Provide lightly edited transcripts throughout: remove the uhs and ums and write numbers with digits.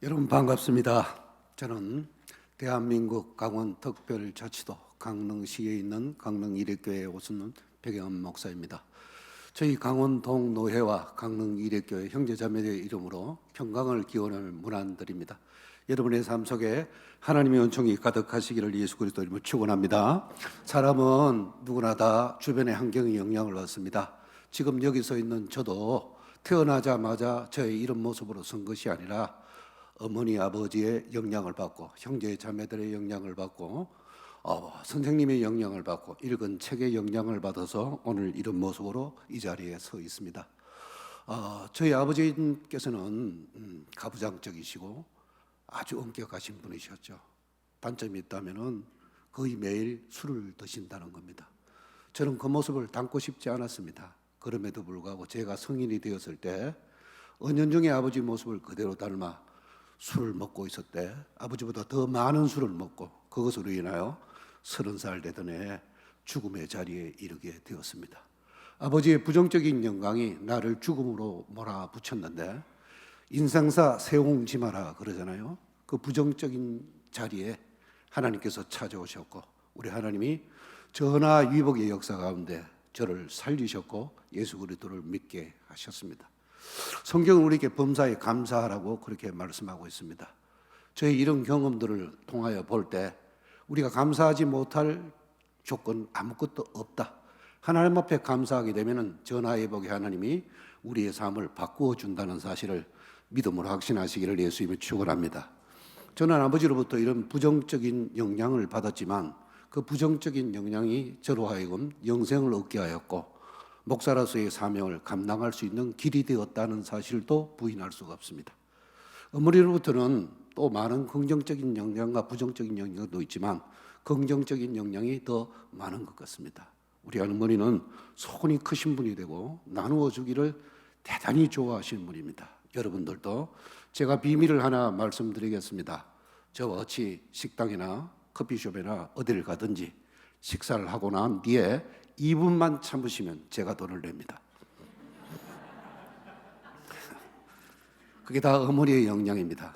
여러분 반갑습니다. 저는 대한민국 강원특별자치도 강릉시에 있는 강릉일익교회 오순훈 백영환 목사입니다. 저희 강원동 노회와 강릉일익교회 형제자매의 이름으로 평강을 기원을 문안드립니다. 여러분의 삶 속에 하나님의 은총이 가득하시기를 예수 그리스도 이름으로 축원합니다. 사람은 누구나 다 주변의 환경의 영향을 받습니다. 지금 여기 서 있는 저도 태어나자마자 저의 이런 모습으로 선 것이 아니라 어머니 아버지의 영향을 받고 형제 자매들의 영향을 받고 선생님의 영향을 받고 읽은 책의 영향을 받아서 오늘 이런 모습으로 이 자리에 서 있습니다. 저희 아버지께서는 가부장적이시고 아주 엄격하신 분이셨죠. 단점이 있다면은 거의 매일 술을 드신다는 겁니다. 저는 그 모습을 닮고 싶지 않았습니다. 그럼에도 불구하고 제가 성인이 되었을 때 은연중에 아버지 모습을 그대로 닮아 술을 먹고 있었대. 아버지보다 더 많은 술을 먹고 그것으로 인하여 30살 되던 해 죽음의 자리에 이르게 되었습니다. 아버지의 부정적인 영광이 나를 죽음으로 몰아붙였는데 인생사 세옹지마라 그러잖아요. 그 부정적인 자리에 하나님께서 찾아오셨고 우리 하나님이 전하위복의 역사 가운데 저를 살리셨고 예수 그리스도를 믿게 하셨습니다. 성경은 우리에게 범사에 감사하라고 그렇게 말씀하고 있습니다. 저희 이런 경험들을 통하여 볼 때 우리가 감사하지 못할 조건 아무것도 없다. 하나님 앞에 감사하게 되면 전하위복의 하나님이 우리의 삶을 바꾸어 준다는 사실을 믿음으로 확신하시기를 예수님이 축원합니다. 저는 아버지로부터 이런 부정적인 영향을 받았지만 그 부정적인 영향이 저로 하여금 영생을 얻게 하였고 목사로서의 사명을 감당할 수 있는 길이 되었다는 사실도 부인할 수가 없습니다. 어머니로부터는 또 많은 긍정적인 영향과 부정적인 영향도 있지만 긍정적인 영향이 더 많은 것 같습니다. 우리 어머니는 손이 크신 분이 되고 나누어 주기를 대단히 좋아하시는 분입니다. 여러분들도 제가 비밀을 하나 말씀드리겠습니다. 저와 같이 식당이나 커피숍이나 어디를 가든지 식사를 하고 난 뒤에 2분만 참으시면 제가 돈을 냅니다. 그게 다 어머니의 영향입니다.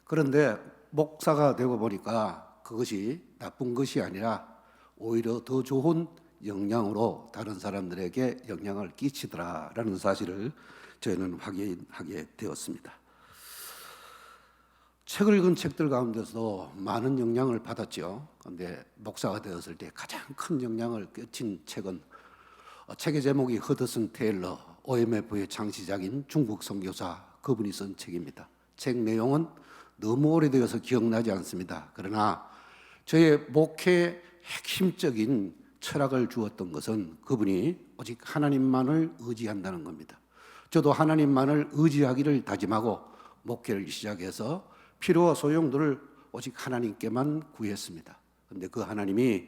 그런데 목사가 되고 보니까 그것이 나쁜 것이 아니라 오히려 더 좋은 영향으로 다른 사람들에게 영향을 끼치더라라는 사실을 저희는 확인하게 되었습니다. 책을 읽은 책들 가운데서 많은 영향을 받았죠. 그런데 목사가 되었을 때 가장 큰 영향을 끼친 책은 책의 제목이 허드슨 테일러, OMF의 창시자인 중국 선교사 그분이 쓴 책입니다. 책 내용은 너무 오래되어서 기억나지 않습니다. 그러나 저의 목회의 핵심적인 철학을 주었던 것은 그분이 오직 하나님만을 의지한다는 겁니다. 저도 하나님만을 의지하기를 다짐하고 목회를 시작해서 필요와 소용들을 오직 하나님께만 구했습니다. 그런데 그 하나님이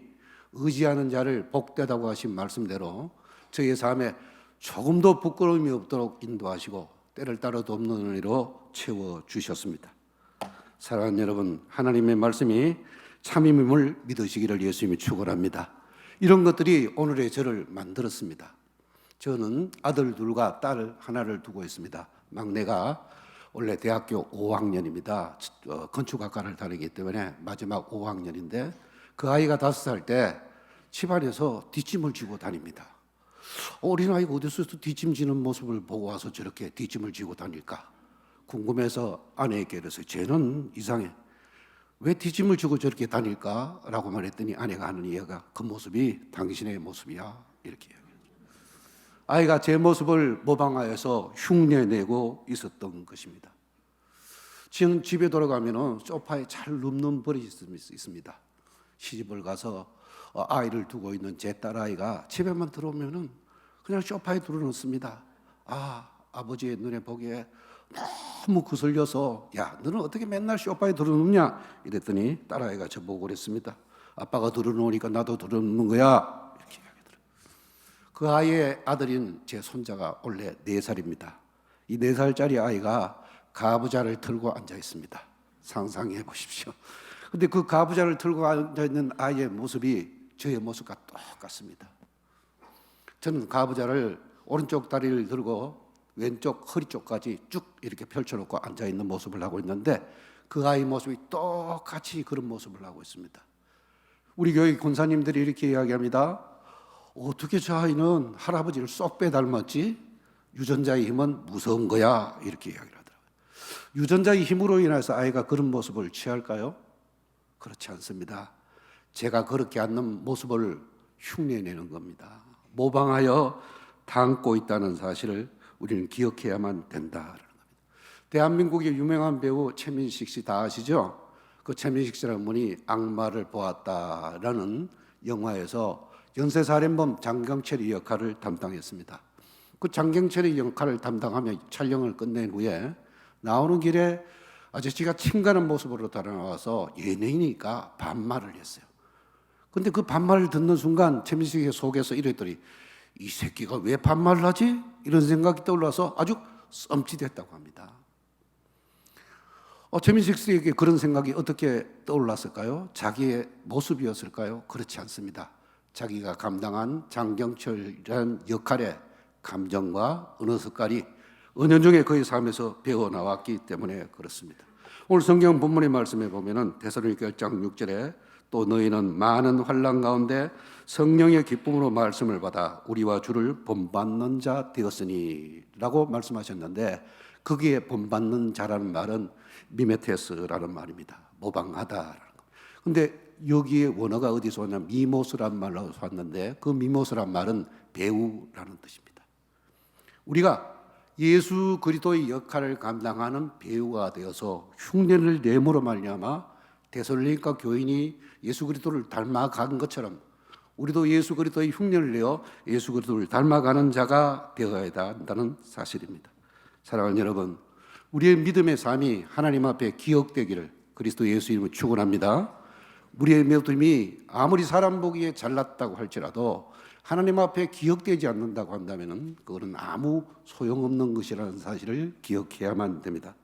의지하는 자를 복되다고 하신 말씀대로 저의 삶에 조금도 부끄러움이 없도록 인도하시고 때를 따라 돕는 은혜로 채워주셨습니다. 사랑하는 여러분, 하나님의 말씀이 참임임을 믿으시기를 예수님이 축원합니다. 이런 것들이 오늘의 저를 만들었습니다. 저는 아들 둘과 딸 하나를 두고 있습니다. 막내가 원래 대학교 5학년입니다. 건축학과를 다니기 때문에 마지막 5학년인데 그 아이가 5살 때 집안에서 뒷짐을 지고 다닙니다. 어린아이가 어디서 뒷짐 지는 모습을 보고 와서 저렇게 뒷짐을 지고 다닐까 궁금해서 아내에게 그래서 쟤는 이상해. 왜 뒷짐을 지고 저렇게 다닐까? 라고 말했더니 아내가 하는 이야기가 그 모습이 당신의 모습이야 이렇게 이야기해요. 아이가 제 모습을 모방하여서 흉내내고 있었던 것입니다. 지금 집에 돌아가면 소파에 잘 눕는 버릇이 있습니다. 시집을 가서 아이를 두고 있는 제 딸아이가 집에만 들어오면 그냥 소파에 들어놓습니다. 아버지의 눈에 보기에 너무 거슬려서 야 너는 어떻게 맨날 소파에 들어놓냐 이랬더니 딸아이가 저보고 그랬습니다. 아빠가 들어놓으니까 나도 들어놓는 거야. 그 아이의 아들인 제 손자가 원래 4살입니다. 이 4살짜리 아이가 가부좌를 틀고 앉아 있습니다. 상상해 보십시오. 근데 그 가부좌를 틀고 앉아 있는 아이의 모습이 저의 모습과 똑같습니다. 저는 가부좌를 오른쪽 다리를 들고 왼쪽 허리 쪽까지 쭉 이렇게 펼쳐놓고 앉아있는 모습을 하고 있는데 그 아이 모습이 똑같이 그런 모습을 하고 있습니다. 우리 교회 권사님들이 이렇게 이야기합니다. 어떻게 저 아이는 할아버지를 쏙 빼닮았지? 유전자의 힘은 무서운 거야. 이렇게 이야기를 하더라고요. 유전자의 힘으로 인해서 아이가 그런 모습을 취할까요? 그렇지 않습니다. 제가 그렇게 않는 모습을 흉내내는 겁니다. 모방하여 담고 있다는 사실을 우리는 기억해야만 된다라는 겁니다. 대한민국의 유명한 배우 최민식 씨 다 아시죠? 그 최민식 씨라는 분이 악마를 보았다라는 영화에서 연쇄살인범 장경철의 역할을 담당했습니다. 그 장경철의 역할을 담당하며 촬영을 끝낸 후에 나오는 길에 아저씨가 침가는 모습으로 달아나와서 연예인이니까 반말을 했어요. 근데 그 반말을 듣는 순간 최민식의 속에서 이랬더니 이 새끼가 왜 반말을 하지? 이런 생각이 떠올라서 아주 썸칫했다고 합니다. 최민식 씨에게 그런 생각이 어떻게 떠올랐을까요? 자기의 모습이었을까요? 그렇지 않습니다. 자기가 감당한 장경철이라는 역할의 감정과 언어 색깔이 은연중에 그의 삶에서 배어나왔기 때문에 그렇습니다. 오늘 성경 본문의 말씀에 보면은 데살로니가 1장 6절에 또 너희는 많은 환난 가운데 성령의 기쁨으로 말씀을 받아 우리와 주를 본받는 자 되었으니 라고 말씀하셨는데 거기에 본받는 자라는 말은 미메테스라는 말입니다. 모방하다라는 것. 근데 여기에 원어가 어디서 왔냐면 미모스란 말로 왔는데 그 미모스란 말은 배우라는 뜻입니다. 우리가 예수 그리스도의 역할을 감당하는 배우가 되어서 흉내를 내므로 말미암아 데살로니가 교인이 예수 그리스도를 닮아간 것처럼 우리도 예수 그리스도의 흉내를 내어 예수 그리스도를 닮아가는 자가 되어야 한다는 사실입니다. 사랑하는 여러분, 우리의 믿음의 삶이 하나님 앞에 기억되기를 그리스도 예수 이름으로 축원합니다. 우리의 믿음이 아무리 사람 보기에 잘났다고 할지라도 하나님 앞에 기억되지 않는다고 한다면 그거는 아무 소용없는 것이라는 사실을 기억해야만 됩니다.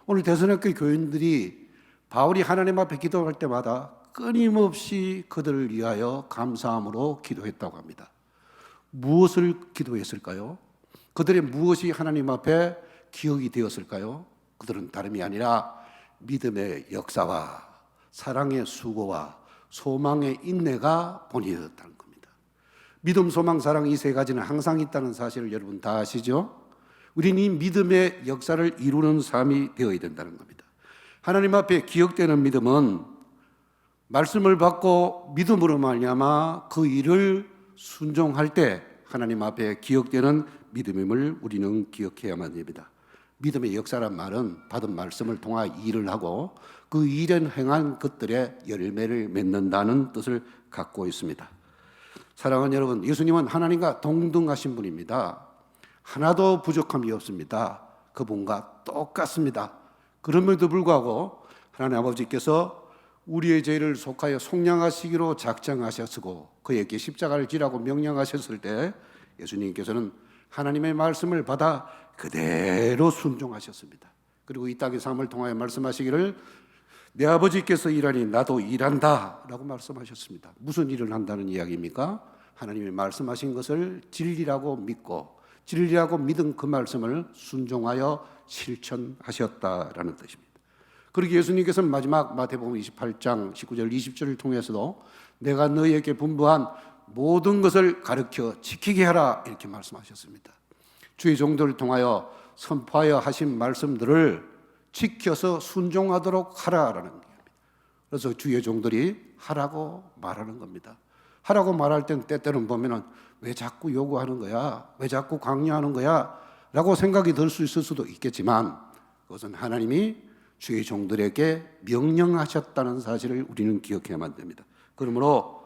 오늘 데살로니가 교인들이 바울이 하나님 앞에 기도할 때마다 끊임없이 그들을 위하여 감사함으로 기도했다고 합니다. 무엇을 기도했을까요? 그들의 무엇이 하나님 앞에 기억이 되었을까요? 그들은 다름이 아니라 믿음의 역사와 사랑의 수고와 소망의 인내가 본이었다는 겁니다. 믿음, 소망, 사랑 이 세 가지는 항상 있다는 사실을 여러분 다 아시죠? 우리는 이 믿음의 역사를 이루는 삶이 되어야 된다는 겁니다. 하나님 앞에 기억되는 믿음은 말씀을 받고 믿음으로 말미암아 그 일을 순종할 때 하나님 앞에 기억되는 믿음임을 우리는 기억해야만 됩니다. 믿음의 역사란 말은 받은 말씀을 통하여 일을 하고 그 일에 행한 것들의 열매를 맺는다는 뜻을 갖고 있습니다. 사랑하는 여러분, 예수님은 하나님과 동등하신 분입니다. 하나도 부족함이 없습니다. 그분과 똑같습니다. 그럼에도 불구하고 하나님 아버지께서 우리의 죄를 속하여 속량하시기로 작정하셨고 그에게 십자가를 지라고 명령하셨을 때 예수님께서는 하나님의 말씀을 받아 그대로 순종하셨습니다. 그리고 이 땅의 삶을 통하여 말씀하시기를 내 아버지께서 일하니 나도 일한다 라고 말씀하셨습니다. 무슨 일을 한다는 이야기입니까? 하나님이 말씀하신 것을 진리라고 믿고 진리라고 믿은 그 말씀을 순종하여 실천하셨다라는 뜻입니다. 그리고 예수님께서는 마지막 마태복음 28장 19절 20절을 통해서도 내가 너희에게 분부한 모든 것을 가르쳐 지키게 하라 이렇게 말씀하셨습니다. 주의 종들을 통하여 선포하여 하신 말씀들을 지켜서 순종하도록 하라라는 겁니다. 그래서 주의 종들이 하라고 말하는 겁니다. 하라고 말할 땐 때때는 보면은 왜 자꾸 요구하는 거야? 왜 자꾸 강요하는 거야? 라고 생각이 들 수 있을 수도 있겠지만 그것은 하나님이 주의 종들에게 명령하셨다는 사실을 우리는 기억해야만 됩니다. 그러므로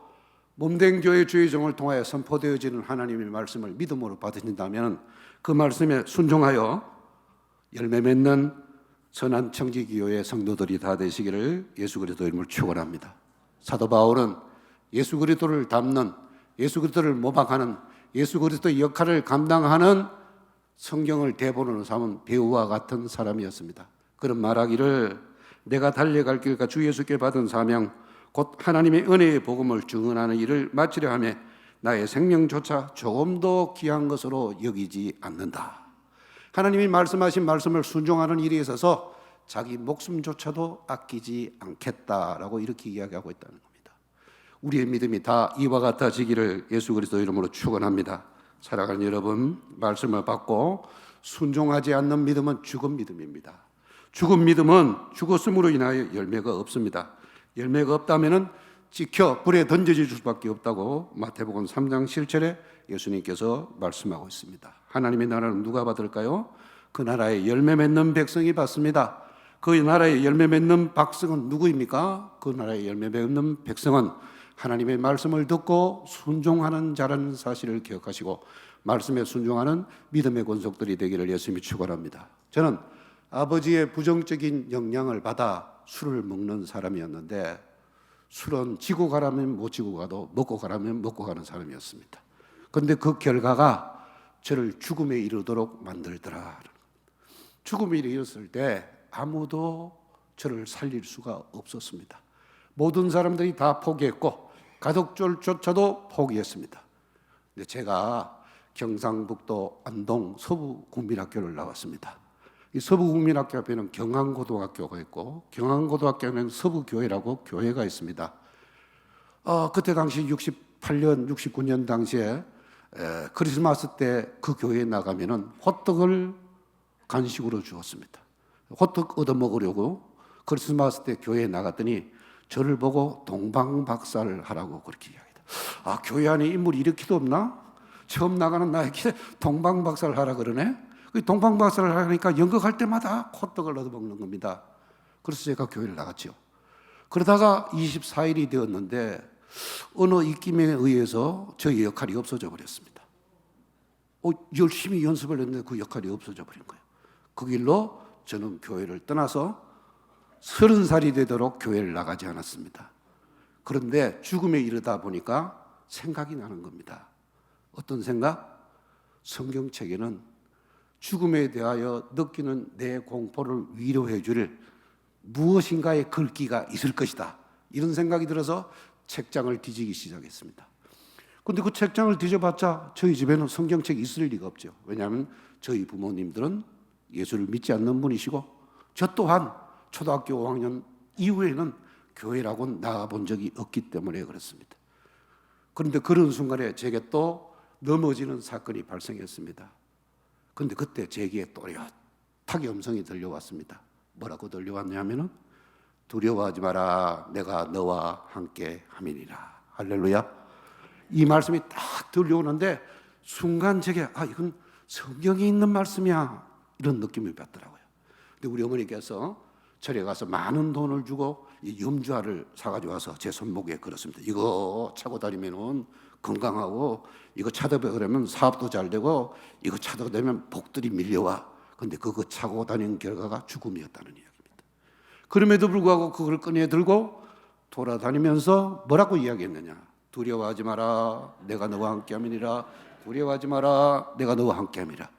몸된 교회 주의 종을 통하여 선포되어지는 하나님의 말씀을 믿음으로 받으신다면 그 말씀에 순종하여 열매 맺는 선한 청지기교회 성도들이 다 되시기를 예수 그리스도 이름으로 축원합니다. 사도 바울은 예수 그리스도를 닮는 예수 그리스도를 모방하는 예수 그리스도의 역할을 감당하는 성경을 대본으로 삼은 배우와 같은 사람이었습니다. 그런 말하기를 내가 달려갈 길과 주 예수께 받은 사명 곧 하나님의 은혜의 복음을 증언하는 일을 마치려 하며 나의 생명조차 조금도 귀한 것으로 여기지 않는다. 하나님이 말씀하신 말씀을 순종하는 일에 있어서 자기 목숨조차도 아끼지 않겠다라고 이렇게 이야기하고 있다는 겁니다. 우리의 믿음이 다 이와 같아지기를 예수 그리스도 이름으로 축원합니다. 사랑하는 여러분, 말씀을 받고 순종하지 않는 믿음은 죽은 믿음입니다. 죽은 믿음은 죽었음으로 인하여 열매가 없습니다. 열매가 없다면은 찍혀 불에 던져질 수밖에 없다고 마태복음 3장 7절에 예수님께서 말씀하고 있습니다. 하나님의 나라는 누가 받을까요? 그 나라의 열매 맺는 백성이 받습니다. 그 나라의 열매 맺는 백성은 누구입니까? 그 나라의 열매 맺는 백성은 하나님의 말씀을 듣고 순종하는 자라는 사실을 기억하시고 말씀에 순종하는 믿음의 권속들이 되기를 예수님이 축원합니다. 저는 아버지의 부정적인 영향을 받아 술을 먹는 사람이었는데 술은 지고 가라면 못 지고 가도 먹고 가라면 먹고 가는 사람이었습니다. 그런데 그 결과가 저를 죽음에 이르도록 만들더라. 죽음에 이르렀을 때 아무도 저를 살릴 수가 없었습니다. 모든 사람들이 다 포기했고 가족들조차도 포기했습니다. 근데 제가 경상북도 안동 서부국민학교를 나왔습니다. 이 서부국민학교 앞에는 경안고등학교가 있고 경안고등학교는 서부교회라고 교회가 있습니다. 그때 당시 68년, 69년 당시에 크리스마스 때 그 교회에 나가면은 호떡을 간식으로 주었습니다. 호떡 얻어먹으려고 크리스마스 때 교회에 나갔더니 저를 보고 동방박사를 하라고 그렇게 이야기합니다. 교회 안에 인물이 이렇게도 없나? 처음 나가는 나에게 동방박사를 하라 그러네? 동방박사를 하니까 연극할 때마다 호떡을 얻어먹는 겁니다. 그래서 제가 교회를 나갔죠. 그러다가 24일이 되었는데 어느 입김에 의해서 저의 역할이 없어져 버렸습니다. 열심히 연습을 했는데 그 역할이 없어져 버린 거예요. 그 길로 저는 교회를 떠나서 30살이 되도록 교회를 나가지 않았습니다. 그런데 죽음에 이르다 보니까 생각이 나는 겁니다. 어떤 생각? 성경책에는 죽음에 대하여 느끼는 내 공포를 위로해 줄 무엇인가의 글귀가 있을 것이다. 이런 생각이 들어서 책장을 뒤지기 시작했습니다. 그런데 그 책장을 뒤져봤자 저희 집에는 성경책이 있을 리가 없죠. 왜냐하면 저희 부모님들은 예수를 믿지 않는 분이시고 저 또한 초등학교 5학년 이후에는 교회라고는 나가본 적이 없기 때문에 그렇습니다. 그런데 그런 순간에 제게 또 넘어지는 사건이 발생했습니다. 그런데 그때 제게 또렷하게 음성이 들려왔습니다. 뭐라고 들려왔냐면은 두려워하지 마라, 내가 너와 함께 함이니라. 할렐루야. 이 말씀이 딱 들려오는데 순간 제게 이건 성경에 있는 말씀이야, 이런 느낌을 받더라고요. 근데 우리 어머니께서 절에 가서 많은 돈을 주고 이 염주알을 사가지고 와서 제 손목에 걸었습니다. 이거 차고 다니면은 건강하고, 이거 차다 그러면 사업도 잘 되고, 이거 차다 되면 복들이 밀려와. 근데 그거 차고 다니는 결과가 죽음이었다는 이야기입니다. 그럼에도 불구하고 그걸 꺼내 들고 돌아다니면서 뭐라고 이야기했느냐? 두려워하지 마라, 내가 너와 함께함이니라. 두려워하지 마라, 내가 너와 함께함이라.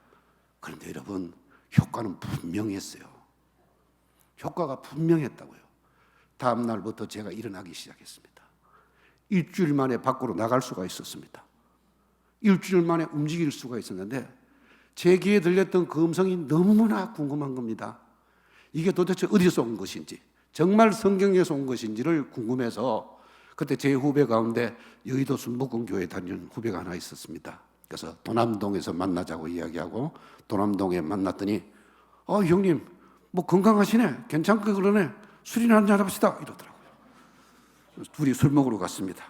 그런데 여러분, 효과는 분명했어요. 효과가 분명했다고요. 다음 날부터 제가 일어나기 시작했습니다. 일주일 만에 밖으로 나갈 수가 있었습니다. 일주일 만에 움직일 수가 있었는데 제 귀에 들렸던 그 음성이 너무나 궁금한 겁니다. 이게 도대체 어디서 온 것인지, 정말 성경에서 온 것인지를 궁금해서 그때 제 후배 가운데 여의도 순복음교회 다니는 후배가 하나 있었습니다. 그래서 도남동에서 만나자고 이야기하고 도남동에 만났더니 형님 뭐 건강하시네, 괜찮게 그러네, 술이나 한잔 합시다 이러더라고요. 둘이 술 먹으러 갔습니다.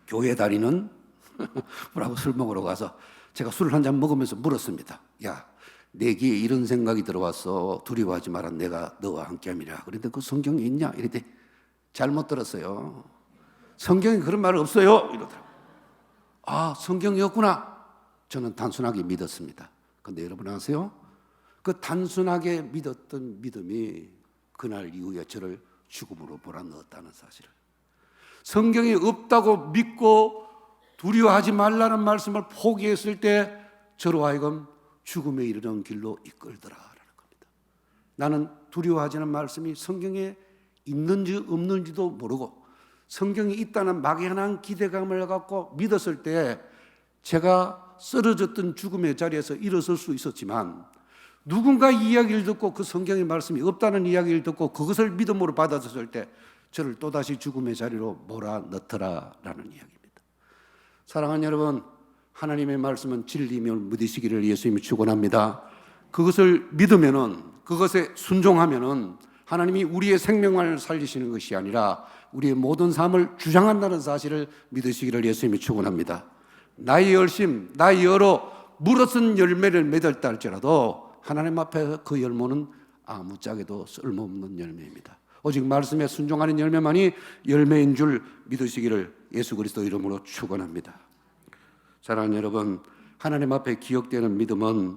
교회 다니는 뭐라고 술 먹으러 가서 제가 술을 한잔 먹으면서 물었습니다. 야, 내 귀에 이런 생각이 들어왔어. 두려워하지 마라, 내가 너와 함께함이라. 그런데 그 성경에 있냐? 이랬더니 잘못 들었어요. 성경에 그런 말 없어요 이러더라고요. 성경이었구나. 저는 단순하게 믿었습니다. 그런데 여러분 아세요? 그 단순하게 믿었던 믿음이 그날 이후에 저를 죽음으로 몰아넣었다는 사실을, 성경이 없다고 믿고 두려워하지 말라는 말씀을 포기했을 때 저로 하여금 죽음에 이르는 길로 이끌더라라는 겁니다. 나는 두려워하지는 말씀이 성경에 있는지 없는지도 모르고 성경이 있다는 막연한 기대감을 갖고 믿었을 때 제가 쓰러졌던 죽음의 자리에서 일어설 수 있었지만 누군가 이야기를 듣고 그 성경의 말씀이 없다는 이야기를 듣고 그것을 믿음으로 받아들였을 때 저를 또다시 죽음의 자리로 몰아넣더라라는 이야기입니다. 사랑하는 여러분, 하나님의 말씀은 진리임을 믿으시기를 예수님이 축원합니다. 그것을 믿으면은, 그것에 순종하면은 하나님이 우리의 생명을 살리시는 것이 아니라 우리의 모든 삶을 주장한다는 사실을 믿으시기를 예수님이 축원합니다. 나의 열심, 나의 여로 물어쓴 열매를 맺었다 할지라도 하나님 앞에 그 열매는 아무짝에도 쓸모없는 열매입니다. 오직 말씀에 순종하는 열매만이 열매인 줄 믿으시기를 예수 그리스도 이름으로 축원합니다. 사랑하는 여러분, 하나님 앞에 기억되는 믿음은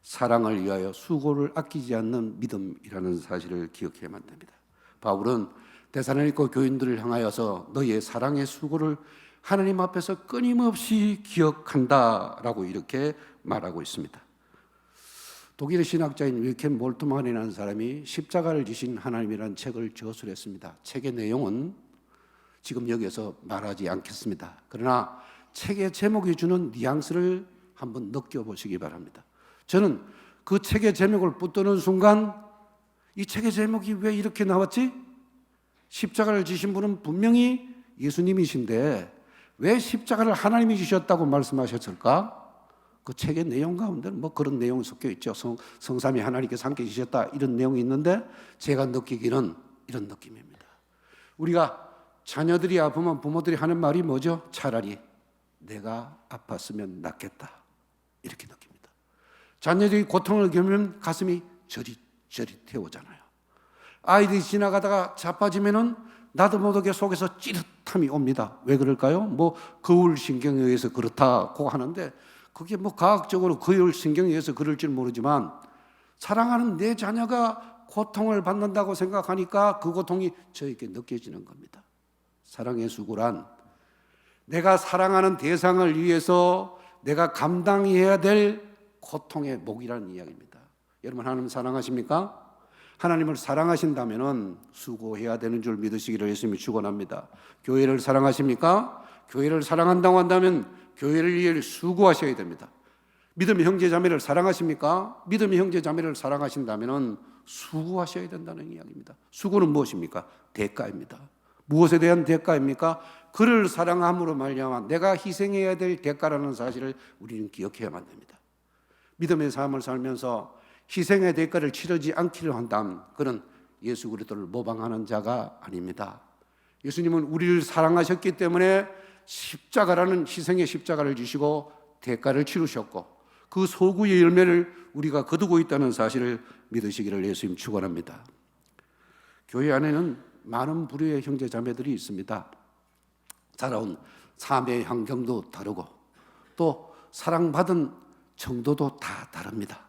사랑을 위하여 수고를 아끼지 않는 믿음이라는 사실을 기억해야만 됩니다. 바울은 데살로니가 교인들을 향하여서 너희의 사랑의 수고를 하나님 앞에서 끊임없이 기억한다라고 이렇게 말하고 있습니다. 독일의 신학자인 윌켄 몰트만이라는 사람이 십자가를 지신 하나님이라는 책을 저술했습니다. 책의 내용은 지금 여기에서 말하지 않겠습니다. 그러나 책의 제목이 주는 뉘앙스를 한번 느껴보시기 바랍니다. 저는 그 책의 제목을 붙드는 순간 이 책의 제목이 왜 이렇게 나왔지? 십자가를 지신 분은 분명히 예수님이신데 왜 십자가를 하나님이 지셨다고 말씀하셨을까? 그 책의 내용 가운데는 뭐 그런 내용이 섞여 있죠. 성삼위 하나님께서 함께 지셨다 이런 내용이 있는데 제가 느끼기는 이런 느낌입니다. 우리가 자녀들이 아프면 부모들이 하는 말이 뭐죠? 차라리 내가 아팠으면 낫겠다 이렇게 느낍니다. 자녀들이 고통을 겪으면 가슴이 저릿저릿해오잖아요. 아이들이 지나가다가 자빠지면은 나도 모르게 속에서 찌릿함이 옵니다. 왜 그럴까요? 뭐 거울 신경에 의해서 그렇다고 하는데 그게 뭐 과학적으로 거울 신경에 의해서 그럴지 모르지만 사랑하는 내 자녀가 고통을 받는다고 생각하니까 그 고통이 저에게 느껴지는 겁니다. 사랑의 수고란 내가 사랑하는 대상을 위해서 내가 감당해야 될 고통의 몫이라는 이야기입니다. 여러분, 하나님 사랑하십니까? 하나님을 사랑하신다면 수고해야 되는 줄 믿으시기를 예수님이 축원합니다. 교회를 사랑하십니까? 교회를 사랑한다고 한다면 교회를 위해 수고하셔야 됩니다. 믿음의 형제 자매를 사랑하십니까? 믿음의 형제 자매를 사랑하신다면 수고하셔야 된다는 이야기입니다. 수고는 무엇입니까? 대가입니다. 무엇에 대한 대가입니까? 그를 사랑함으로 말미암아 내가 희생해야 될 대가라는 사실을 우리는 기억해야만 됩니다. 믿음의 삶을 살면서 희생의 대가를 치르지 않기를 한다면 그는 예수 그리스도를 모방하는 자가 아닙니다. 예수님은 우리를 사랑하셨기 때문에 십자가라는 희생의 십자가를 지시고 대가를 치르셨고 그 소구의 열매를 우리가 거두고 있다는 사실을 믿으시기를 예수님 축원합니다. 교회 안에는 많은 부류의 형제 자매들이 있습니다. 살아온 삶의 환경도 다르고 또 사랑받은 정도도 다 다릅니다.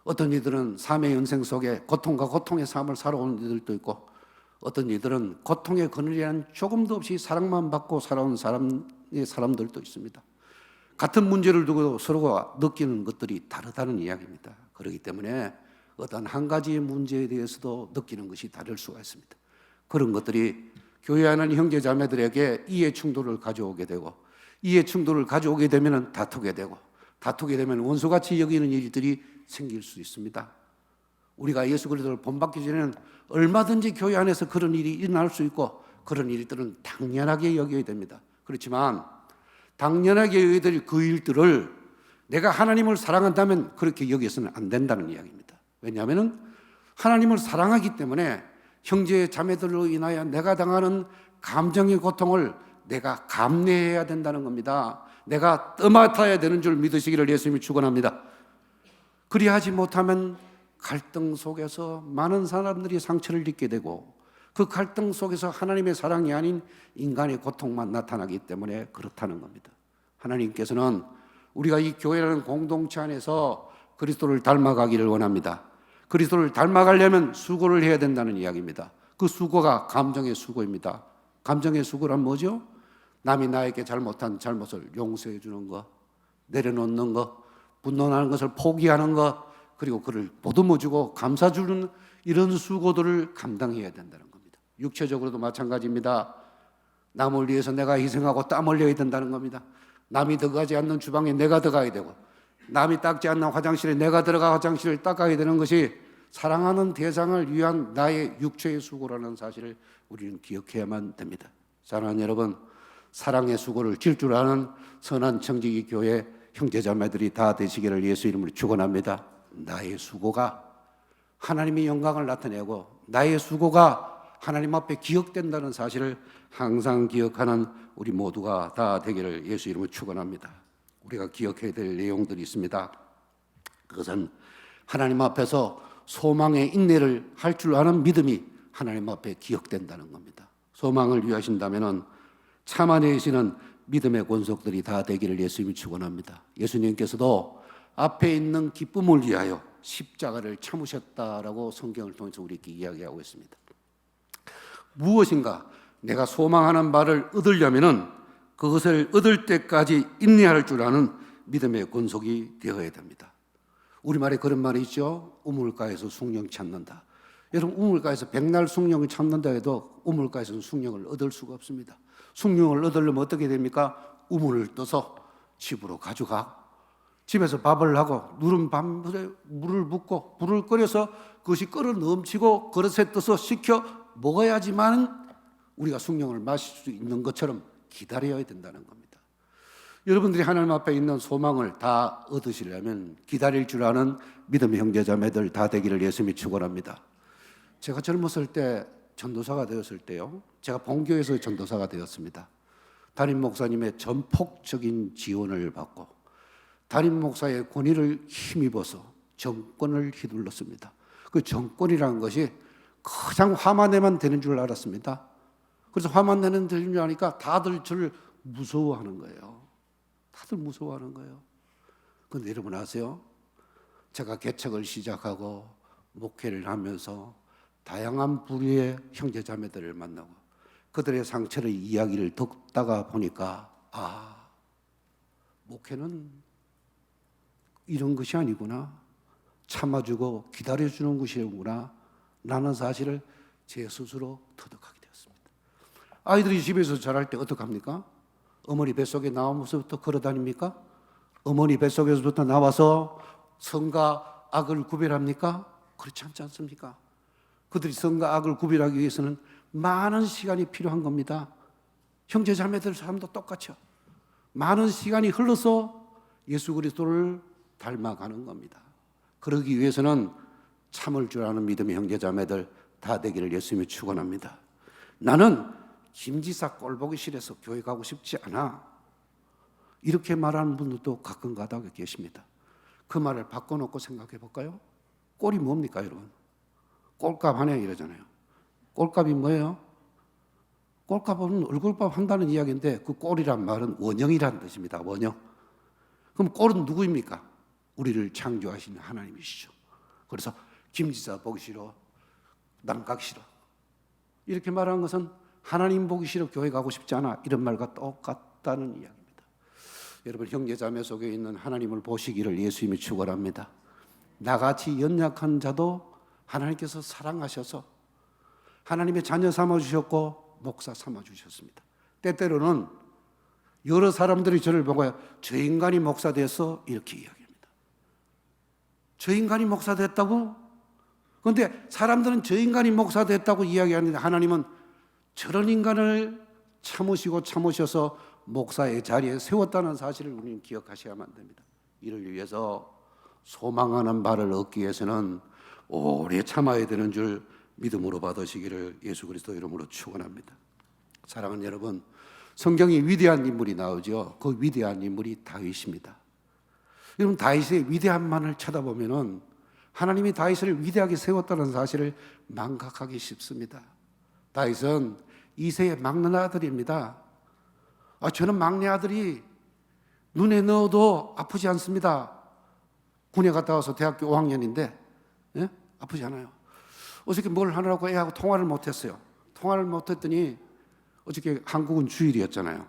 어떤 이들은 삶의 연생 속에 고통과 고통의 삶을 살아온 이들도 있고 어떤 이들은 고통의 그늘이란 조금도 없이 사랑만 받고 살아온 사람들도 있습니다. 같은 문제를 두고 서로가 느끼는 것들이 다르다는 이야기입니다. 그렇기 때문에 어떤 한 가지의 문제에 대해서도 느끼는 것이 다를 수가 있습니다. 그런 것들이 교회 안에 있는 형제 자매들에게 이해 충돌을 가져오게 되고 이해 충돌을 가져오게 되면 다투게 되고 다투게 되면 원수같이 여기는 일들이 생길 수 있습니다. 우리가 예수 그리스도를 본받기 전에는 얼마든지 교회 안에서 그런 일이 일어날 수 있고 그런 일들은 당연하게 여겨야 됩니다. 그렇지만 당연하게 여겨야 될 그 일들을 내가 하나님을 사랑한다면 그렇게 여겨서는 안 된다는 이야기입니다. 왜냐하면 하나님을 사랑하기 때문에 형제 자매들로 인하여 내가 당하는 감정의 고통을 내가 감내해야 된다는 겁니다. 내가 떠맡아야 되는 줄 믿으시기를 예수님이 축원합니다. 그리하지 못하면 갈등 속에서 많은 사람들이 상처를 입게 되고 그 갈등 속에서 하나님의 사랑이 아닌 인간의 고통만 나타나기 때문에 그렇다는 겁니다. 하나님께서는 우리가 이 교회라는 공동체 안에서 그리스도를 닮아가기를 원합니다. 그리스도를 닮아가려면 수고를 해야 된다는 이야기입니다. 그 수고가 감정의 수고입니다. 감정의 수고란 뭐죠? 남이 나에게 잘못한 잘못을 용서해 주는 것, 내려놓는 것, 분노하는 것을 포기하는 것, 그리고 그를 보듬어주고 감싸주는 이런 수고들을 감당해야 된다는 겁니다. 육체적으로도 마찬가지입니다. 남을 위해서 내가 희생하고 땀 흘려야 된다는 겁니다. 남이 들어가지 않는 주방에 내가 들어가야 되고, 남이 닦지 않는 화장실에 내가 들어가 화장실을 닦아야 되는 것이 사랑하는 대상을 위한 나의 육체의 수고라는 사실을 우리는 기억해야만 됩니다. 사랑하는 여러분, 사랑의 수고를 질 줄 아는 선한 청지기 교회 형제자매들이 다 되시기를 예수 이름으로 축원합니다. 나의 수고가 하나님의 영광을 나타내고 나의 수고가 하나님 앞에 기억된다는 사실을 항상 기억하는 우리 모두가 다 되기를 예수 이름으로 축원합니다. 우리가 기억해야 될 내용들이 있습니다. 그것은 하나님 앞에서 소망의 인내를 할 줄 아는 믿음이 하나님 앞에 기억된다는 겁니다. 소망을 위하신다면 참 안에 계시는 믿음의 권속들이 다 되기를 예수님이 축원합니다. 예수님께서도 앞에 있는 기쁨을 위하여 십자가를 참으셨다라고 성경을 통해서 우리에게 이야기하고 있습니다. 무엇인가 내가 소망하는 바를 얻으려면은 그것을 얻을 때까지 인내할 줄 아는 믿음의 권속이 되어야 됩니다. 우리말에 그런 말이 있죠. 우물가에서 숭늉 찾는다. 여러분, 우물가에서 백날 숭늉을 찾는다 해도 우물가에서는 숭늉을 얻을 수가 없습니다. 숭늉을 얻으려면 어떻게 됩니까? 우물을 떠서 집으로 가져가 집에서 밥을 하고 누른 밥에 물을 붓고 불을 끓여서 그것이 끓어 넘치고 그릇에 떠서 식혀 먹어야지만 우리가 숭늉을 마실 수 있는 것처럼 기다려야 된다는 겁니다. 여러분들이 하나님 앞에 있는 소망을 다 얻으시려면 기다릴 줄 아는 믿음의 형제자매들 다 되기를 예수님이 축원합니다. 제가 젊었을 때 전도사가 되었을 때요, 제가 본교에서 전도사가 되었습니다. 담임 목사님의 전폭적인 지원을 받고 담임 목사의 권위를 힘입어서 정권을 휘둘렀습니다. 그 정권이라는 것이 가장 화만 내면 되는 줄 알았습니다. 그래서 화만 내는 되는 줄 아니까 다들 저를 무서워하는 거예요. 다들 무서워하는 거예요. 그런데 여러분 아세요? 제가 개척을 시작하고 목회를 하면서 다양한 부류의 형제자매들을 만나고 그들의 상처를 이야기를 듣다가 보니까 목회는 이런 것이 아니구나, 참아주고 기다려주는 것이구나 라는 사실을 제 스스로 터득하게 되었습니다. 아이들이 집에서 자랄 때 어떡합니까? 어머니 뱃속에 나오면서부터 걸어다닙니까? 어머니 뱃속에서부터 나와서 선과 악을 구별합니까? 그렇지 않지 않습니까? 그들이 선과 악을 구별하기 위해서는 많은 시간이 필요한 겁니다. 형제 자매들 사람도 똑같죠. 많은 시간이 흘러서 예수 그리스도를 닮아가는 겁니다. 그러기 위해서는 참을 줄 아는 믿음의 형제 자매들 다 되기를 예수님이 축원합니다. 나는 김지사 꼴 보기 싫어서 교회 가고 싶지 않아, 이렇게 말하는 분들도 가끔 가다 계십니다. 그 말을 바꿔놓고 생각해 볼까요? 꼴이 뭡니까 여러분? 꼴값 하냐 이러잖아요. 꼴값이 뭐예요? 꼴값은 얼굴값 한다는 이야기인데 그 꼴이란 말은 원형이라는 뜻입니다. 원형. 그럼 꼴은 누구입니까? 우리를 창조하신 하나님이시죠. 그래서 김지사 보기 싫어, 남각 싫어, 이렇게 말하는 것은 하나님 보기 싫어 교회 가고 싶지 않아, 이런 말과 똑같다는 이야기입니다. 여러분, 형제자매 속에 있는 하나님을 보시기를 예수님이 축원합니다. 나같이 연약한 자도 하나님께서 사랑하셔서 하나님의 자녀 삼아주셨고 목사 삼아주셨습니다. 때때로는 여러 사람들이 저를 보고 저 인간이 목사 돼서 이렇게 이야기합니다. 저 인간이 목사 됐다고? 그런데 사람들은 저 인간이 목사 됐다고 이야기하는데 하나님은 저런 인간을 참으셔서 목사의 자리에 세웠다는 사실을 우리는 기억하셔야만 됩니다. 이를 위해서 소망하는 바를 얻기 위해서는 오래 참아야 되는 줄 믿음으로 받으시기를 예수 그리스도 이름으로 축원합니다. 사랑하는 여러분, 성경에 위대한 인물이 나오죠. 그 위대한 인물이 다윗입니다. 여러분, 다윗의 위대함만을 쳐다보면은 하나님이 다윗을 위대하게 세웠다는 사실을 망각하기 쉽습니다. 다윗은 이새의 막내 아들입니다. 저는 막내 아들이 눈에 넣어도 아프지 않습니다. 군에 갔다 와서 대학교 5학년인데 아프지 않아요. 어저께 뭘 하느라고 애하고 통화를 못했어요. 통화를 못했더니 어저께 한국은 주일이었잖아요.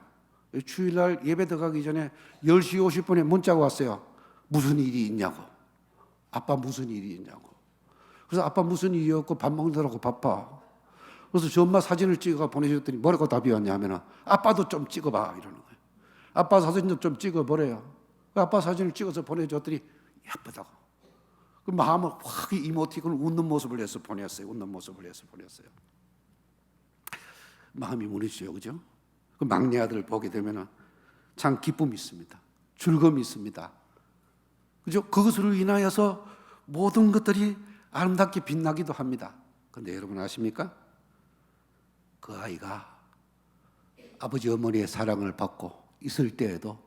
주일날 예배 들어가기 전에 10시 50분에 문자가 왔어요. 무슨 일이 있냐고. 아빠 무슨 일이 있냐고. 그래서 아빠 무슨 일이 없고 밥 먹느라고 바빠. 그래서 저 엄마 사진을 찍어가 보내줬더니 뭐라고 답이 왔냐면 아빠도 좀 찍어봐 이러는 거예요. 아빠 사진 좀 찍어보래요. 아빠 사진을 찍어서 보내줬더니 예쁘다고. 그 마음을 확 이모티콘을 웃는 모습을 해서 보냈어요. 웃는 모습을 해서 보냈어요. 마음이 무너지죠, 그죠? 그 막내 아들을 보게 되면 참 기쁨이 있습니다. 즐거움이 있습니다. 그죠? 그것으로 인하여서 모든 것들이 아름답게 빛나기도 합니다. 그런데 여러분 아십니까? 그 아이가 아버지 어머니의 사랑을 받고 있을 때에도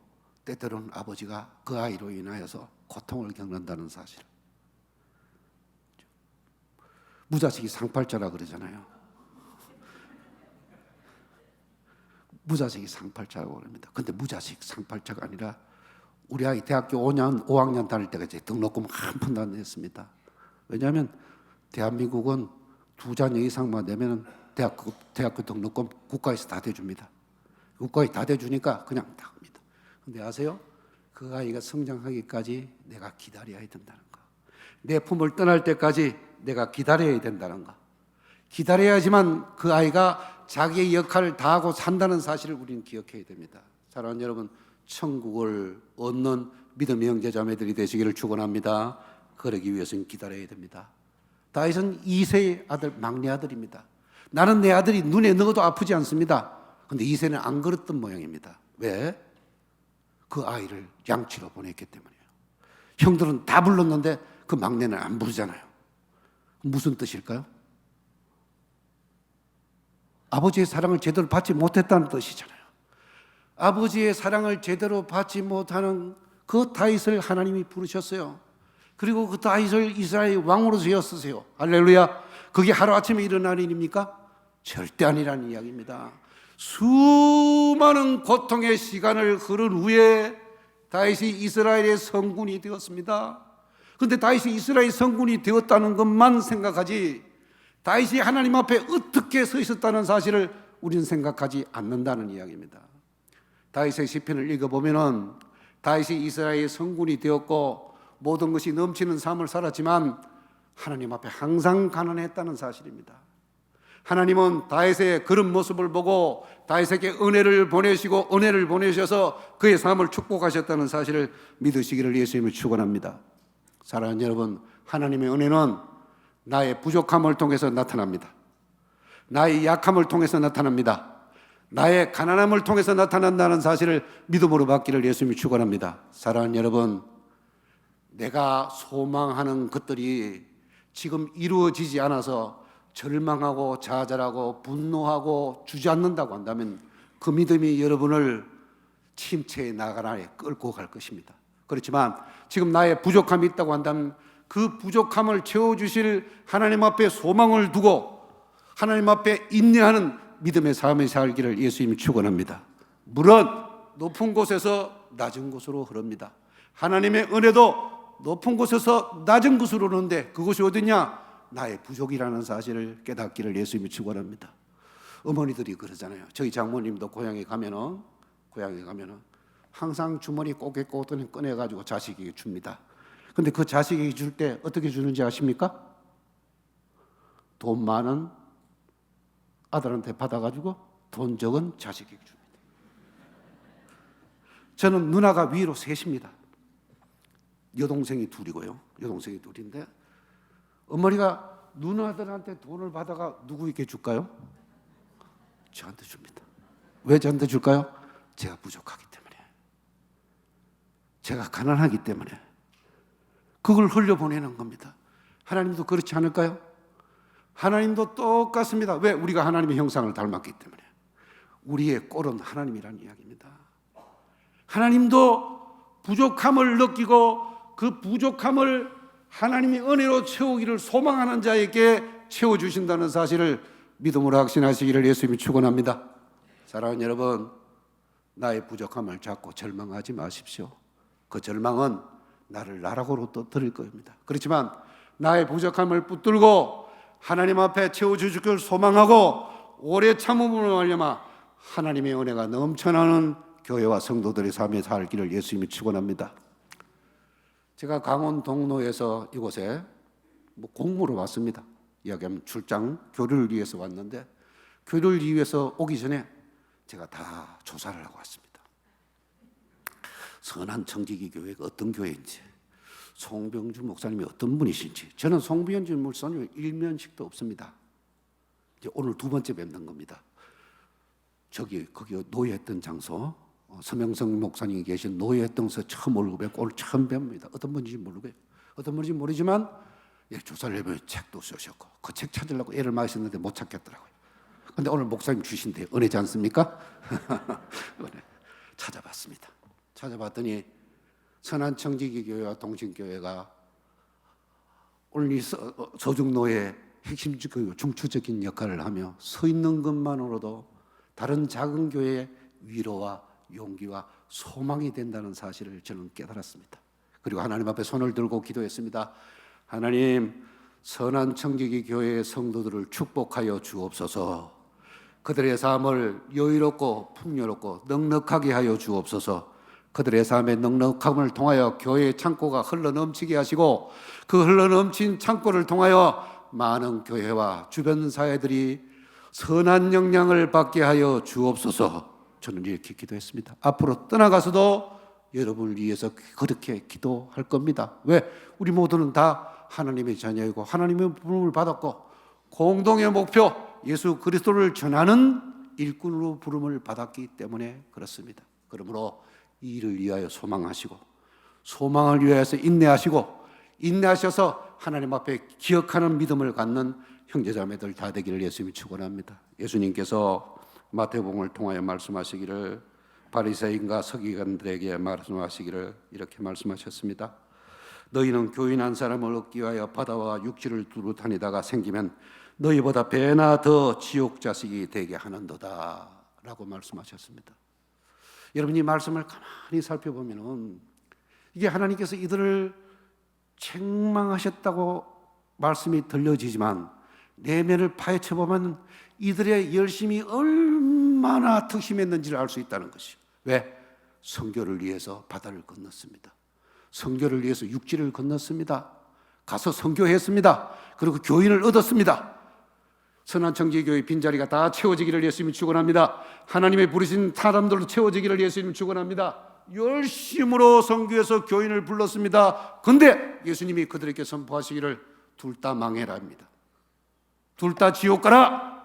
때때로는 아버지가 그 아이로 인하여서 고통을 겪는다는 사실. 무자식이 상팔자라 그러잖아요. 무자식이 상팔자라고 그럽니다. 근데 무자식 상팔자가 아니라 우리 아이 대학교 5학년 다닐 때가 이제 등록금 한 푼도 안 냈습니다. 왜냐하면 대한민국은 2자녀 이상만 되면 대학교 등록금 국가에서 다 대줍니다. 국가에 다 대주니까 그냥 다 합니다. 근데 아세요? 그 아이가 성장하기까지 내가 기다려야 된다는 거. 내 품을 떠날 때까지 내가 기다려야 된다는 거. 기다려야지만 그 아이가 자기의 역할을 다하고 산다는 사실을 우리는 기억해야 됩니다. 사랑하는 여러분, 천국을 얻는 믿음의 형제자매들이 되시기를 축원합니다. 그러기 위해서는 기다려야 됩니다. 다윗은 2세의 아들, 막내 아들입니다. 나는 내 아들이 눈에 넣어도 아프지 않습니다. 그런데 2세는 안 그랬던 모양입니다. 왜? 그 아이를 양치러 보냈기 때문이에요. 형들은 다 불렀는데 그 막내는 안 부르잖아요. 무슨 뜻일까요? 아버지의 사랑을 제대로 받지 못했다는 뜻이잖아요. 아버지의 사랑을 제대로 받지 못하는 그 다윗을 하나님이 부르셨어요. 그리고 그 다윗을 이스라엘 왕으로 세웠으세요. 할렐루야. 그게 하루아침에 일어날 일입니까? 절대 아니라는 이야기입니다. 수많은 고통의 시간을 흐른 후에 다윗이 이스라엘의 성군이 되었습니다. 그런데 다윗이 이스라엘 성군이 되었다는 것만 생각하지 다윗이 하나님 앞에 어떻게 서 있었다는 사실을 우리는 생각하지 않는다는 이야기입니다. 다윗의 시편을 읽어보면 다윗이 이스라엘의 성군이 되었고 모든 것이 넘치는 삶을 살았지만 하나님 앞에 항상 가난했다는 사실입니다. 하나님은 다윗의 그런 모습을 보고 다윗에게 은혜를 보내시고 은혜를 보내셔서 그의 삶을 축복하셨다는 사실을 믿으시기를 예수님을 축원합니다. 사랑하는 여러분, 하나님의 은혜는 나의 부족함을 통해서 나타납니다. 나의 약함을 통해서 나타납니다. 나의 가난함을 통해서 나타난다는 사실을 믿음으로 받기를 예수님이 축원합니다. 사랑하는 여러분, 내가 소망하는 것들이 지금 이루어지지 않아서 절망하고 좌절하고 분노하고 주저앉는다고 한다면 그 믿음이 여러분을 침체의 나가라에 끌고 갈 것입니다. 그렇지만 지금 나의 부족함이 있다고 한다면 그 부족함을 채워주실 하나님 앞에 소망을 두고 하나님 앞에 인내하는 믿음의 삶을 살기를 예수님이 축원합니다. 물은 높은 곳에서 낮은 곳으로 흐릅니다. 하나님의 은혜도 높은 곳에서 낮은 곳으로 흐르는데 그곳이 어디냐? 나의 부족이라는 사실을 깨닫기를 예수님이 축원합니다. 어머니들이 그러잖아요. 저희 장모님도 고향에 가면은 항상 주머니 꼬깃꼬깃 꺼내가지고 자식에게 줍니다. 근데 그 자식에게 줄 때 어떻게 주는지 아십니까? 돈 많은 아들한테 받아가지고 돈 적은 자식에게 줍니다. 저는 누나가 위로 셋입니다. 여동생이 둘이고요. 여동생이 둘인데 어머니가 누나들한테 돈을 받아가 누구에게 줄까요? 저한테 줍니다. 왜 저한테 줄까요? 제가 부족하기 때문에, 제가 가난하기 때문에 그걸 흘려보내는 겁니다. 하나님도 그렇지 않을까요? 하나님도 똑같습니다. 왜? 우리가 하나님의 형상을 닮았기 때문에. 우리의 꼴은 하나님이라는 이야기입니다. 하나님도 부족함을 느끼고 그 부족함을 하나님의 은혜로 채우기를 소망하는 자에게 채워주신다는 사실을 믿음으로 확신하시기를 예수님이 축원합니다. 사랑하는 여러분, 나의 부족함을 잡고 절망하지 마십시오. 그 절망은 나를 나락으로 떠들일 겁니다. 그렇지만 나의 부족함을 붙들고 하나님 앞에 채워주시기를 소망하고 오래 참음으로 말미암아 하나님의 은혜가 넘쳐나는 교회와 성도들의 삶에 살기를 예수님이 축원합니다. 제가 강원 동로에서 이곳에 공무로 왔습니다. 이야기하면 출장 교류를 위해서 왔는데 교류를 위해서 오기 전에 제가 다 조사를 하고 왔습니다. 선한 청지기 교회가 어떤 교회인지, 송병주 목사님이 어떤 분이신지. 저는 송병주 목사님 일면식도 없습니다. 이제 오늘 두 번째 뵙는 겁니다. 거기 노예했던 장소, 서명성 목사님이 계신 노예했던 데서 처음 얼굴 뵙고 오늘 처음 뵙니다. 어떤 분인지 모르고요. 어떤 분인지 모르지만 조사를 해보면 책도 쓰셨고 그 책 찾으려고 애를 많이 썼는데 못 찾겠더라고요. 근데 오늘 목사님 주신데 은혜지 않습니까? 은혜. 찾아봤습니다. 찾아봤더니 선한 청지기 교회와 동신교회가 오늘 이 소중노예의 핵심적이고 중추적인 역할을 하며 서 있는 것만으로도 다른 작은 교회의 위로와 용기와 소망이 된다는 사실을 저는 깨달았습니다. 그리고 하나님 앞에 손을 들고 기도했습니다. 하나님, 선한 청지기 교회의 성도들을 축복하여 주옵소서. 그들의 삶을 여유롭고 풍요롭고 넉넉하게 하여 주옵소서. 그들의 삶의 넉넉함을 통하여 교회의 창고가 흘러넘치게 하시고 그 흘러넘친 창고를 통하여 많은 교회와 주변 사회들이 선한 영향을 받게 하여 주옵소서. 저는 이렇게 기도했습니다. 앞으로 떠나가서도 여러분을 위해서 그렇게 기도할 겁니다. 왜? 우리 모두는 다 하나님의 자녀이고 하나님의 부름을 받았고 공동의 목표 예수 그리스도를 전하는 일꾼으로 부름을 받았기 때문에 그렇습니다. 그러므로 이 일을 위하여 소망하시고 소망을 위하여서 인내하시고 인내하셔서 하나님 앞에 기억하는 믿음을 갖는 형제자매들 다 되기를 예수님이 축원합니다. 예수님께서 마태복음을 통하여 말씀하시기를 바리새인과 서기관들에게 말씀하시기를 이렇게 말씀하셨습니다. 너희는 교인 한 사람을 얻기 위하여 바다와 육지를 두루 다니다가 생기면 너희보다 배나 더 지옥 자식이 되게 하는도다 라고 말씀하셨습니다. 여러분 이 말씀을 가만히 살펴보면 이게 하나님께서 이들을 책망하셨다고 말씀이 들려지지만 내면을 파헤쳐보면 이들의 열심이 얼마나 특심했는지를 알 수 있다는 것이요. 왜? 선교를 위해서 바다를 건넜습니다. 선교를 위해서 육지를 건넜습니다. 가서 선교했습니다. 그리고 교인을 얻었습니다. 선한 청지교회 빈자리가 다 채워지기를 예수님이 축원합니다. 하나님의 부르신 사람들로 채워지기를 예수님이 축원합니다. 열심으로 선교해서 교인을 불렀습니다. 근데 예수님이 그들에게 선포하시기를 둘 다 망해라 합니다. 둘 다 지옥 가라.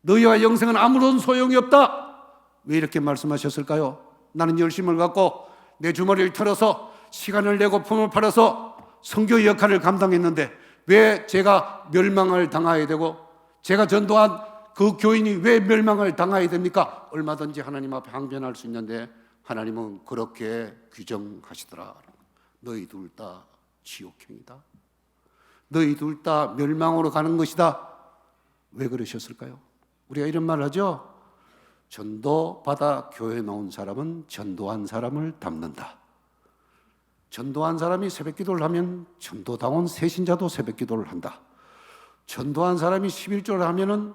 너희와 영생은 아무런 소용이 없다. 왜 이렇게 말씀하셨을까요? 나는 열심을 갖고 내 주머니를 털어서 시간을 내고 품을 팔아서 선교 역할을 감당했는데 왜 제가 멸망을 당해야 되고 제가 전도한 그 교인이 왜 멸망을 당해야 됩니까? 얼마든지 하나님 앞에 항변할 수 있는데 하나님은 그렇게 규정하시더라. 너희 둘 다 지옥행이다. 너희 둘 다 멸망으로 가는 것이다. 왜 그러셨을까요? 우리가 이런 말을 하죠. 전도받아 교회에 나온 사람은 전도한 사람을 닮는다. 전도한 사람이 새벽기도를 하면 전도당원 새신자도 새벽기도를 한다. 전도한 사람이 11조를 하면은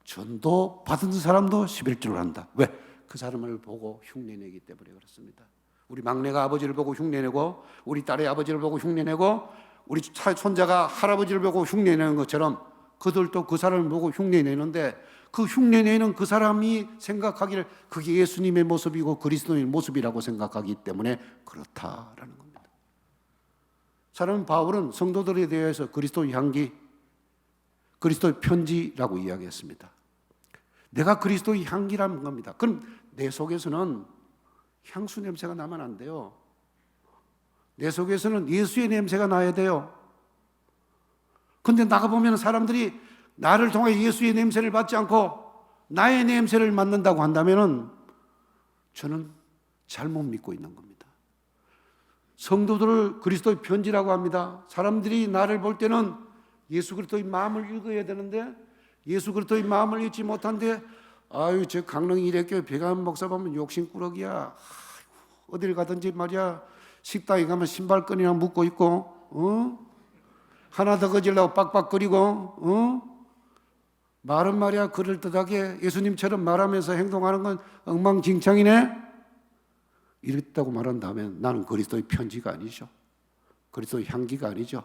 전도받은 사람도 11조를 한다. 왜? 그 사람을 보고 흉내내기 때문에 그렇습니다. 우리 막내가 아버지를 보고 흉내내고 우리 딸의 아버지를 보고 흉내내고 우리 손자가 할아버지를 보고 흉내내는 것처럼 그들도 그 사람을 보고 흉내내는데 그 흉내내는 그 사람이 생각하기를 그게 예수님의 모습이고 그리스도의 모습이라고 생각하기 때문에 그렇다라는 겁니다. 사람 바울은 성도들에 대해서 그리스도의 향기, 그리스도의 편지라고 이야기했습니다. 내가 그리스도의 향기라는 겁니다. 그럼 내 속에서는 향수 냄새가 나면 안 돼요. 내 속에서는 예수의 냄새가 나야 돼요. 근데 나가보면 사람들이 나를 통해 예수의 냄새를 맡지 않고 나의 냄새를 맡는다고 한다면 저는 잘못 믿고 있는 겁니다. 성도들을 그리스도의 편지라고 합니다. 사람들이 나를 볼 때는 예수 그리스도의 마음을 읽어야 되는데 예수 그리스도의 마음을 읽지 못한데 아유 저 강릉 이래교회 배가은 목사 보면 욕심꾸러기야. 어딜 가든지 말이야 식당에 가면 신발끈이나 묶고 있고 하나 더 거질라고 빡빡거리고 말은 말이야 그럴듯하게 예수님처럼 말하면서 행동하는 건 엉망진창이네. 이랬다고 말한다면 나는 그리스도의 편지가 아니죠. 그리스도의 향기가 아니죠.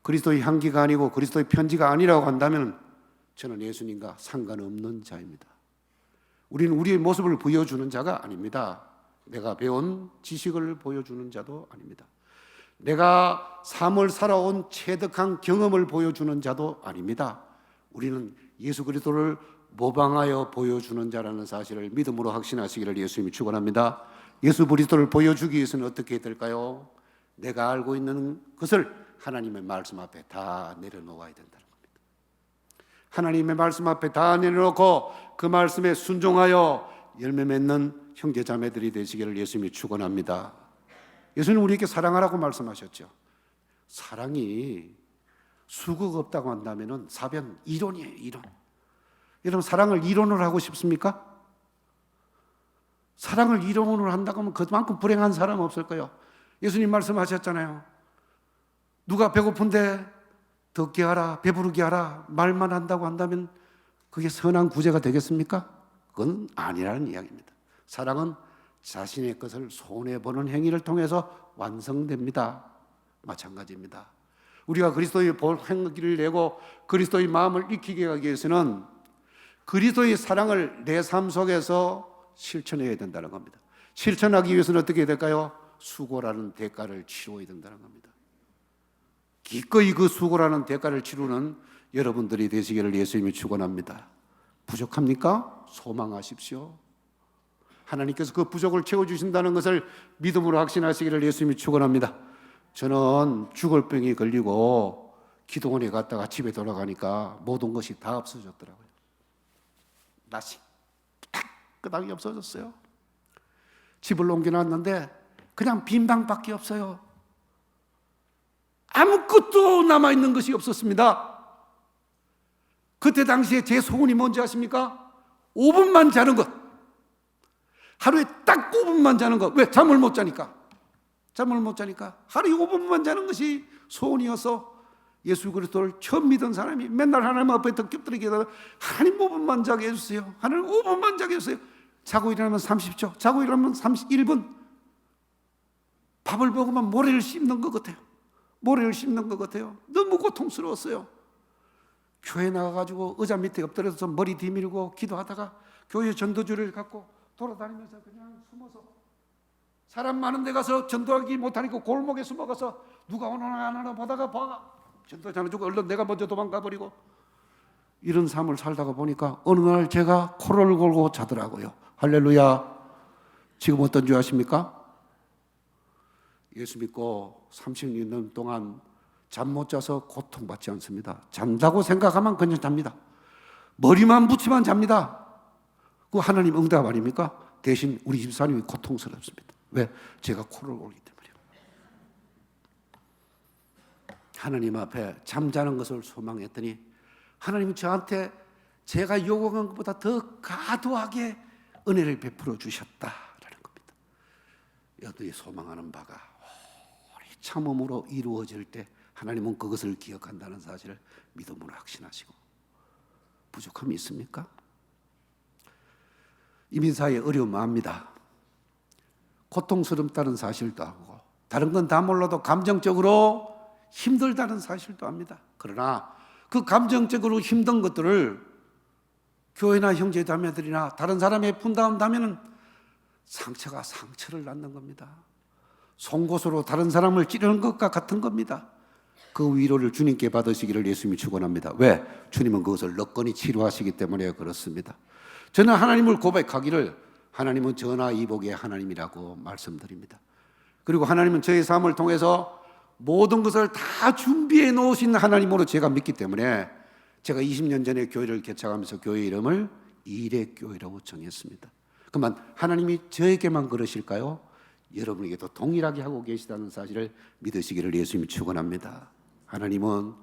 그리스도의 향기가 아니고 그리스도의 편지가 아니라고 한다면 저는 예수님과 상관없는 자입니다. 우리는 우리의 모습을 보여주는 자가 아닙니다. 내가 배운 지식을 보여주는 자도 아닙니다. 내가 삶을 살아온 체득한 경험을 보여주는 자도 아닙니다. 우리는 예수 그리스도를 모방하여 보여주는 자라는 사실을 믿음으로 확신하시기를 예수님이 축원합니다. 예수 그리스도를 보여주기 위해서는 어떻게 해야 될까요? 내가 알고 있는 것을 하나님의 말씀 앞에 다 내려놓아야 된다는 겁니다. 하나님의 말씀 앞에 다 내려놓고 그 말씀에 순종하여 열매 맺는 형제 자매들이 되시기를 예수님이 축원합니다. 예수님 우리에게 사랑하라고 말씀하셨죠. 사랑이 수고가 없다고 한다면 사변 이론이에요, 이론. 여러분 사랑을 이론으로 하고 싶습니까? 사랑을 이론으로 한다고 하면 그만큼 불행한 사람 없을 거예요. 예수님 말씀하셨잖아요. 누가 배고픈데 덥게 하라, 배부르게 하라 말만 한다고 한다면 그게 선한 구제가 되겠습니까? 그건 아니라는 이야기입니다. 사랑은 자신의 것을 손해보는 행위를 통해서 완성됩니다. 마찬가지입니다. 우리가 그리스도의 행기를 내고 그리스도의 마음을 익히게 하기 위해서는 그리스도의 사랑을 내 삶 속에서 실천해야 된다는 겁니다. 실천하기 위해서는 어떻게 해야 될까요? 수고라는 대가를 치러야 된다는 겁니다. 기꺼이 그 수고라는 대가를 치르는 여러분들이 되시기를 예수님이 축원합니다. 부족합니까? 소망하십시오. 하나님께서 그 부족을 채워주신다는 것을 믿음으로 확신하시기를 예수님이 축원합니다. 저는 죽을 병이 걸리고 기도원에 갔다가 집에 돌아가니까 모든 것이 다 없어졌더라고요. 낯이 깨끗하게 없어졌어요. 집을 옮겨놨는데 그냥 빈 방밖에 없어요. 아무것도 남아있는 것이 없었습니다. 그때 당시에 제 소원이 뭔지 아십니까? 5분만 자는 것. 하루에 딱 5분만 자는 것. 왜? 잠을 못 자니까. 잠을 못 자니까. 하루에 5분만 자는 것이 소원이어서 예수 그리스도를 처음 믿은 사람이 맨날 하나님 앞에 덮겹들이 기도하다가 하나님 5분만 자게 해주세요. 하나님 5분만 자게 해주세요. 자고 일어나면 30초, 자고 일어나면 31분. 밥을 먹으면 모래를 씹는 것 같아요. 모래를 씹는 것 같아요. 너무 고통스러웠어요. 교회 나가가지고 의자 밑에 엎드려서 머리 뒤밀고 기도하다가 교회 전도주를 갖고 돌아다니면서 그냥 숨어서 사람 많은 데 가서 전도하기 못하니까 골목에 숨어가서 누가 오나 안 오나 보다가 봐. 전도자는 주고 얼른 내가 먼저 도망가 버리고 이런 삶을 살다가 보니까 어느 날 제가 코를 골고 자더라고요. 할렐루야. 지금 어떤 줄 아십니까? 예수 믿고 30년 동안 잠 못 자서 고통받지 않습니다. 잔다고 생각하면 그냥 잡니다. 머리만 붙이면 잡니다. 그 하나님 응답 아닙니까? 대신 우리 집사님이 고통스럽습니다. 왜? 제가 코를 골기 때문이에요. 하나님 앞에 잠자는 것을 소망했더니 하나님은 저한테 제가 요구한 것보다 더 과도하게 은혜를 베풀어 주셨다라는 겁니다. 여러분이 소망하는 바가 오래 참음으로 이루어질 때 하나님은 그것을 기억한다는 사실을 믿음으로 확신하시고 부족함이 있습니까? 이민사의 어려움 압니다. 고통스럽다는 사실도 하고 다른 건 다 몰라도 감정적으로 힘들다는 사실도 압니다. 그러나 그 감정적으로 힘든 것들을 교회나 형제자매들이나 다른 사람에 분담한다면 상처가 상처를 낳는 겁니다. 송곳으로 다른 사람을 찌르는 것과 같은 겁니다. 그 위로를 주님께 받으시기를 예수님이 축원합니다. 왜? 주님은 그것을 너건히 치료하시기 때문에 그렇습니다. 저는 하나님을 고백하기를 하나님은 전하 이복의 하나님이라고 말씀드립니다. 그리고 하나님은 저의 삶을 통해서 모든 것을 다 준비해 놓으신 하나님으로 제가 믿기 때문에 제가 20년 전에 교회를 개척하면서 교회 이름을 이레교회라고 정했습니다. 그러면 하나님이 저에게만 그러실까요? 여러분에게도 동일하게 하고 계시다는 사실을 믿으시기를 예수님이 축원합니다. 하나님은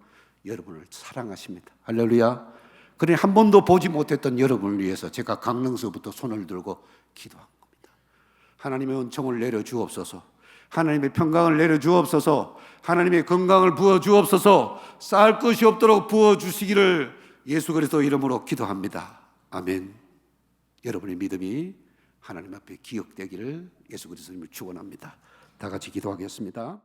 여러분을 사랑하십니다. 할렐루야. 그러니 한 번도 보지 못했던 여러분을 위해서 제가 강릉서부터 손을 들고 기도한 겁니다. 하나님의 은총을 내려 주옵소서. 하나님의 평강을 내려 주옵소서. 하나님의 건강을 부어 주옵소서. 쌓을 것이 없도록 부어 주시기를 예수 그리스도 이름으로 기도합니다. 아멘. 여러분의 믿음이 하나님 앞에 기억되기를 예수 그리스도님을 축원합니다. 다 같이 기도하겠습니다.